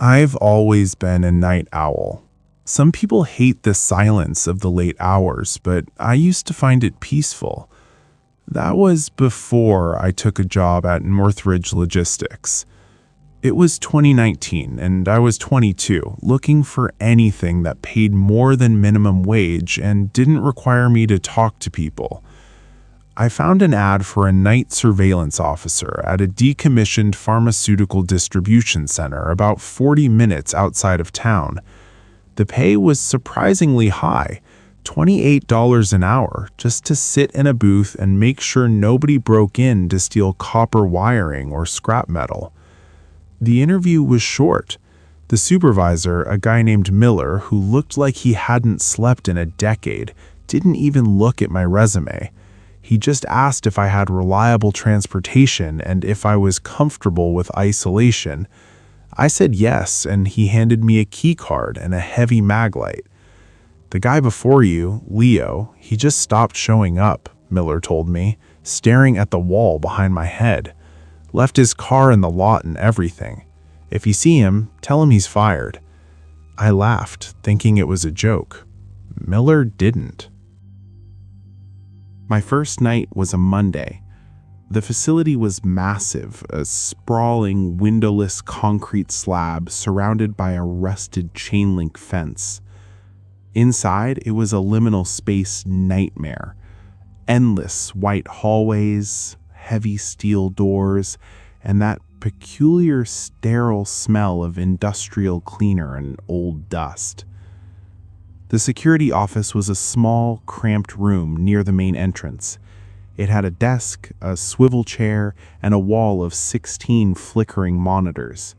I've always been a night owl. Some people hate the silence of the late hours, but I used to find it peaceful. That was before I took a job at Northridge Logistics. It was 2019 and I was 22, looking for anything that paid more than minimum wage and didn't require me to talk to people. I found an ad for a night surveillance officer at a decommissioned pharmaceutical distribution center about 40 minutes outside of town. The pay was surprisingly high, $28 an hour, just to sit in a booth and make sure nobody broke in to steal copper wiring or scrap metal. The interview was short. The supervisor, a guy named Miller, who looked like he hadn't slept in a decade, didn't even look at my resume. He just asked if I had reliable transportation and if I was comfortable with isolation. I said yes, and he handed me a key card and a heavy mag light. "The guy before you, Leo, he just stopped showing up," Miller told me, staring at the wall behind my head. "Left his car in the lot and everything. If you see him, tell him he's fired." I laughed, thinking it was a joke. Miller didn't. My first night was a Monday. The facility was massive, a sprawling, windowless concrete slab surrounded by a rusted chain-link fence. Inside, it was a liminal space nightmare. Endless white hallways, heavy steel doors, and that peculiar sterile smell of industrial cleaner and old dust. The security office was a small, cramped room near the main entrance. It had a desk, a swivel chair, and a wall of 16 flickering monitors.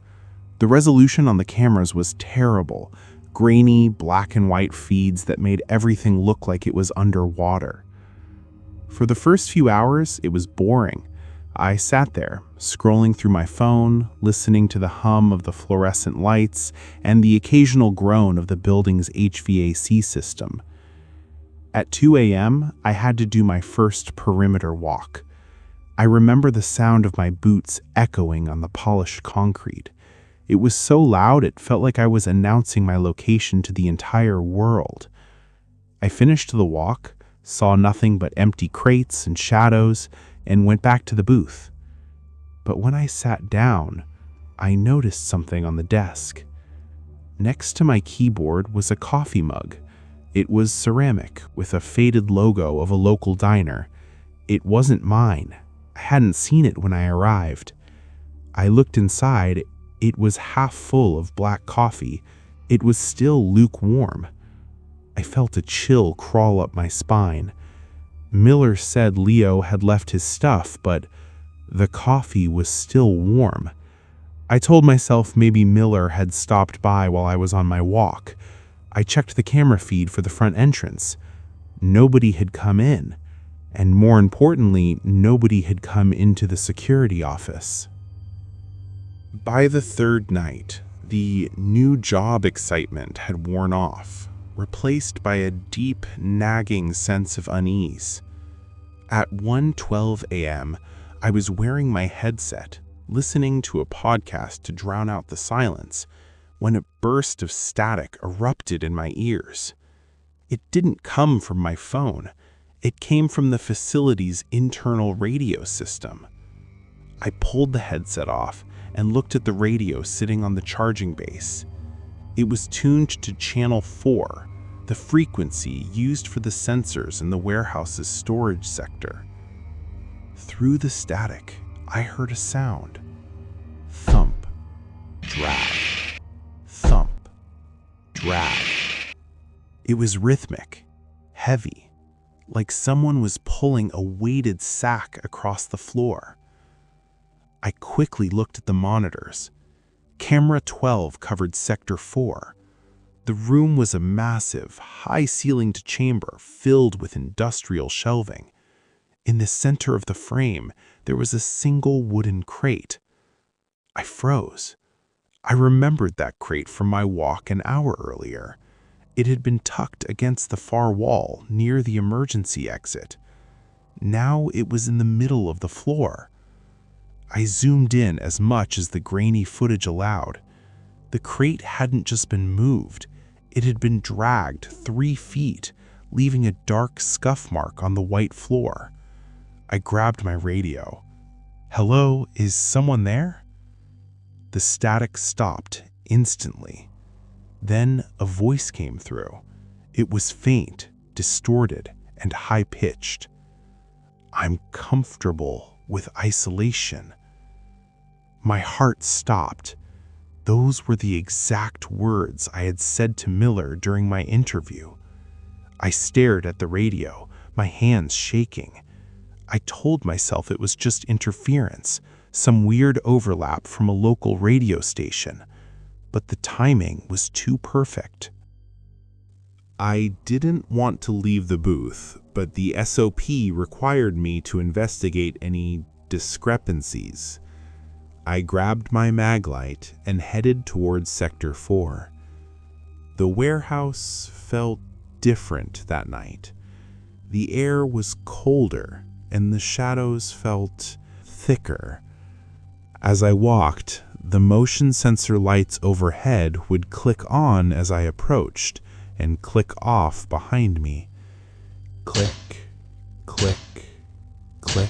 The resolution on the cameras was terrible, grainy black and white feeds that made everything look like it was underwater. For the first few hours, it was boring. I sat there, scrolling through my phone, listening to the hum of the fluorescent lights and the occasional groan of the building's HVAC system. At 2 a.m., I had to do my first perimeter walk. I remember the sound of my boots echoing on the polished concrete. It was so loud it felt like I was announcing my location to the entire world. I finished the walk, saw nothing but empty crates and shadows, and went back to the booth. But when I sat down, I noticed something on the desk. Next to my keyboard was a coffee mug. It was ceramic with a faded logo of a local diner. It wasn't mine. I hadn't seen it when I arrived. I looked inside. It was half full of black coffee. It was still lukewarm. I felt a chill crawl up my spine. Miller said Leo had left his stuff, but the coffee was still warm. I told myself maybe Miller had stopped by while I was on my walk. I checked the camera feed for the front entrance. Nobody had come in, and more importantly, nobody had come into the security office. By the third night, the new job excitement had worn off, replaced by a deep, nagging sense of unease. At 1:12 a.m., I was wearing my headset, listening to a podcast to drown out the silence, when a burst of static erupted in my ears. It didn't come from my phone. It came from the facility's internal radio system. I pulled the headset off and looked at the radio sitting on the charging base. It was tuned to channel 4, the frequency used for the sensors in the warehouse's storage sector. Through the static, I heard a sound. Thump, drag, thump, drag. It was rhythmic, heavy, like someone was pulling a weighted sack across the floor. I quickly looked at the monitors. Camera 12 covered Sector 4. The room was a massive, high-ceilinged chamber filled with industrial shelving. In the center of the frame, there was a single wooden crate. I froze. I remembered that crate from my walk an hour earlier. It had been tucked against the far wall near the emergency exit. Now it was in the middle of the floor. I zoomed in as much as the grainy footage allowed. The crate hadn't just been moved, it had been dragged 3 feet, leaving a dark scuff mark on the white floor. I grabbed my radio. "Hello, is someone there?" The static stopped instantly. Then a voice came through. It was faint, distorted, and high-pitched. "I'm comfortable with isolation." My heart stopped. Those were the exact words I had said to Miller during my interview. I stared at the radio, my hands shaking. I told myself it was just interference, some weird overlap from a local radio station, but the timing was too perfect. I didn't want to leave the booth, but the SOP required me to investigate any discrepancies. I grabbed my maglite and headed towards Sector 4. The warehouse felt different that night. The air was colder, and the shadows felt thicker. As I walked, the motion sensor lights overhead would click on as I approached and click off behind me. Click, click, click.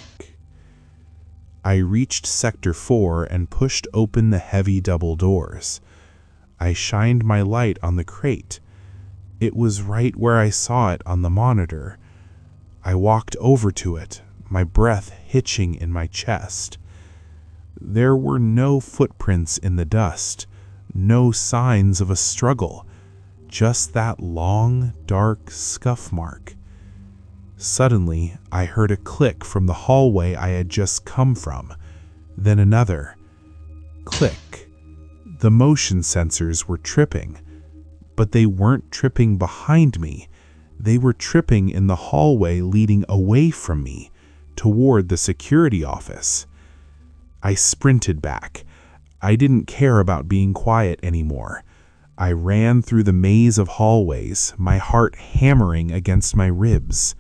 I reached Sector 4 and pushed open the heavy double doors. I shined my light on the crate. It was right where I saw it on the monitor. I walked over to it, my breath hitching in my chest. There were no footprints in the dust, no signs of a struggle, just that long, dark scuff mark. Suddenly, I heard a click from the hallway I had just come from, then another. Click. The motion sensors were tripping, but they weren't tripping behind me. They were tripping in the hallway leading away from me, toward the security office. I sprinted back. I didn't care about being quiet anymore. I ran through the maze of hallways, my heart hammering against my ribs.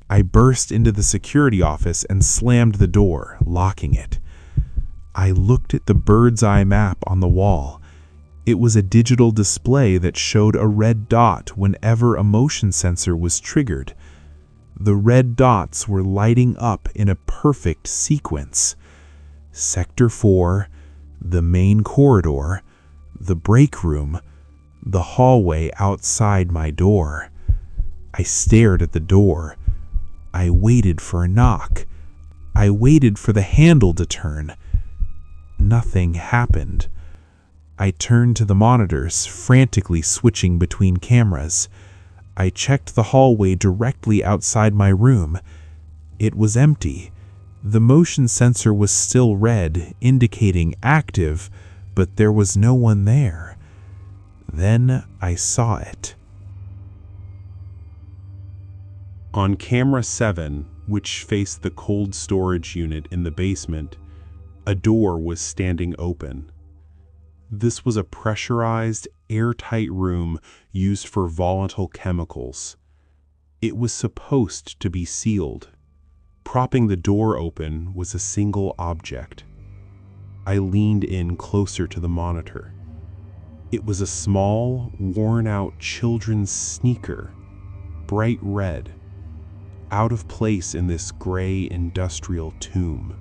I burst into the security office and slammed the door, locking it. I looked at the bird's eye map on the wall. It was a digital display that showed a red dot whenever a motion sensor was triggered. The red dots were lighting up in a perfect sequence. Sector 4, the main corridor, the break room, the hallway outside my door. I stared at the door. I waited for a knock. I waited for the handle to turn. Nothing happened. I turned to the monitors, frantically switching between cameras. I checked the hallway directly outside my room. It was empty. The motion sensor was still red, indicating active, but there was no one there. Then I saw it. On camera 7, which faced the cold storage unit in the basement, a door was standing open. This was a pressurized, airtight room used for volatile chemicals. It was supposed to be sealed. Propping the door open was a single object. I leaned in closer to the monitor. It was a small, worn-out children's sneaker, bright red, out of place in this gray industrial tomb.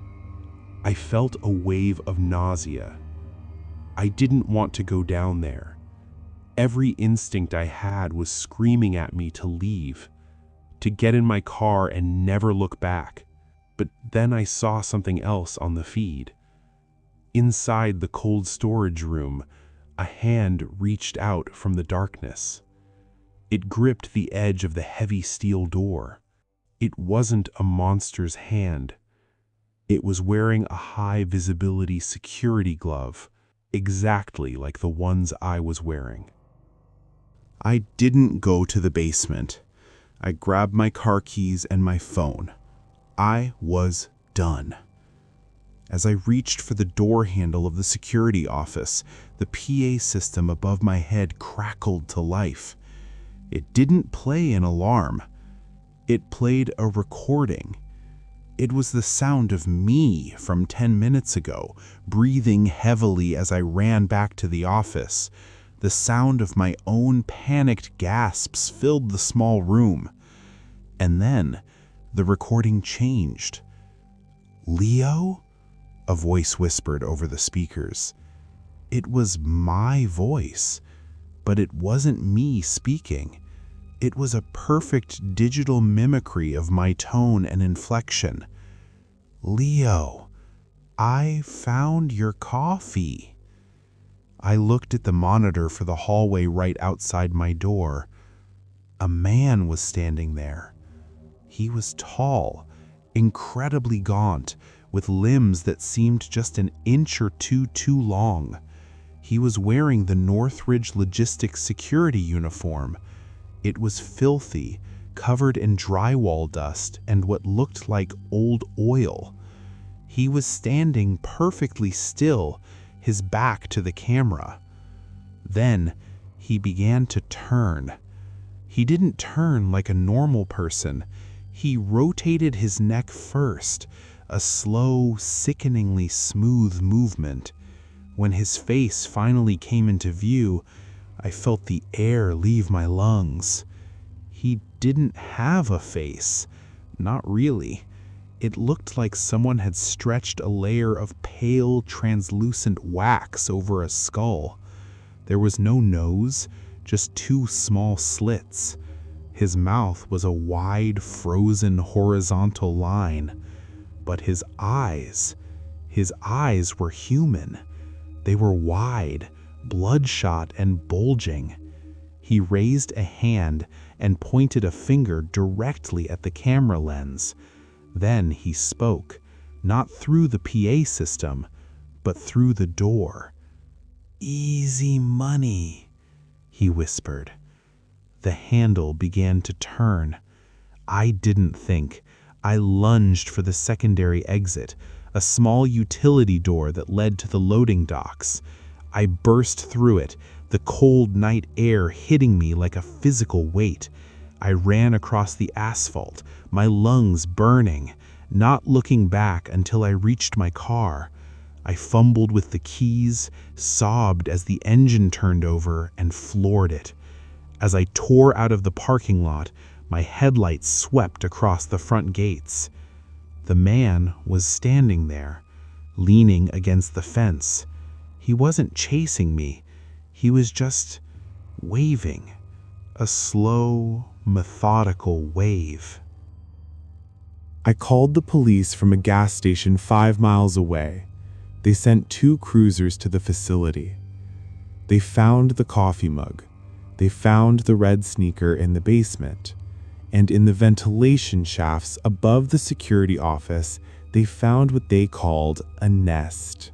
I felt a wave of nausea. I didn't want to go down there. Every instinct I had was screaming at me to leave, to get in my car and never look back. But then I saw something else on the feed. Inside the cold storage room, a hand reached out from the darkness. It gripped the edge of the heavy steel door. It wasn't a monster's hand. It was wearing a high-visibility security glove, exactly like the ones I was wearing. I didn't go to the basement. I grabbed my car keys and my phone. I was done. As I reached for the door handle of the security office, the PA system above my head crackled to life. It didn't play an alarm. It played a recording. It was the sound of me from 10 minutes ago, breathing heavily as I ran back to the office. The sound of my own panicked gasps filled the small room. And then the recording changed. "Leo?" a voice whispered over the speakers. It was my voice, but it wasn't me speaking. It was a perfect digital mimicry of my tone and inflection. "Leo, I found your coffee." I looked at the monitor for the hallway right outside my door. A man was standing there. He was tall, incredibly gaunt, with limbs that seemed just an inch or two too long. He was wearing the Northridge Logistics security uniform. It was filthy, covered in drywall dust and what looked like old oil. He was standing perfectly still, his back to the camera. Then he began to turn. He didn't turn like a normal person. He rotated his neck first, a slow, sickeningly smooth movement. When his face finally came into view, I felt the air leave my lungs. He didn't have a face. Not really. It looked like someone had stretched a layer of pale, translucent wax over a skull. There was no nose, just two small slits. His mouth was a wide, frozen, horizontal line. But his eyes were human. They were wide, bloodshot, and bulging. He raised a hand and pointed a finger directly at the camera lens. Then he spoke, not through the PA system, but through the door. "Easy money," he whispered. The handle began to turn. I didn't think. I lunged for the secondary exit, a small utility door that led to the loading docks. I burst through it, the cold night air hitting me like a physical weight. I ran across the asphalt, my lungs burning, not looking back until I reached my car. I fumbled with the keys, sobbed as the engine turned over, and floored it. As I tore out of the parking lot, my headlights swept across the front gates. The man was standing there, leaning against the fence. He wasn't chasing me. He was just waving, a slow, methodical wave. I called the police from a gas station 5 miles away. They sent 2 cruisers to the facility. They found the coffee mug. They found the red sneaker in the basement. And in the ventilation shafts above the security office, they found what they called a nest.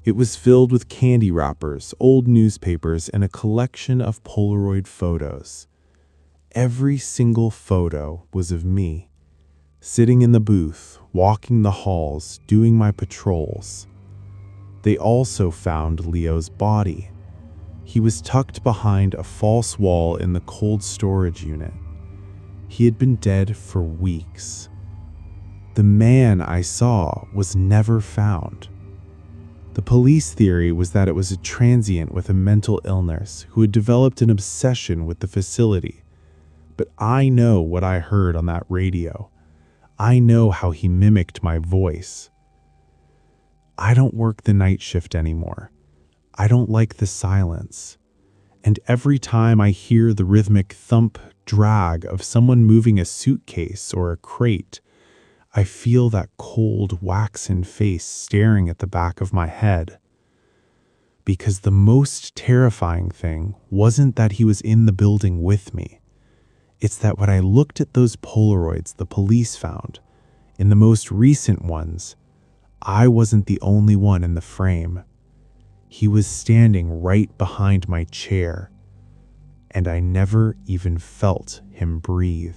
It was filled with candy wrappers, old newspapers, and a collection of Polaroid photos. Every single photo was of me, sitting in the booth, walking the halls, doing my patrols. They also found Leo's body. He was tucked behind a false wall in the cold storage unit. He had been dead for weeks. The man I saw was never found. The police theory was that it was a transient with a mental illness who had developed an obsession with the facility. But I know what I heard on that radio. I know how he mimicked my voice. I don't work the night shift anymore. I don't like the silence. And every time I hear the rhythmic thump, drag of someone moving a suitcase or a crate, I feel that cold, waxen face staring at the back of my head. Because the most terrifying thing wasn't that he was in the building with me. It's that when I looked at those Polaroids the police found, in the most recent ones, I wasn't the only one in the frame. He was standing right behind my chair, and I never even felt him breathe.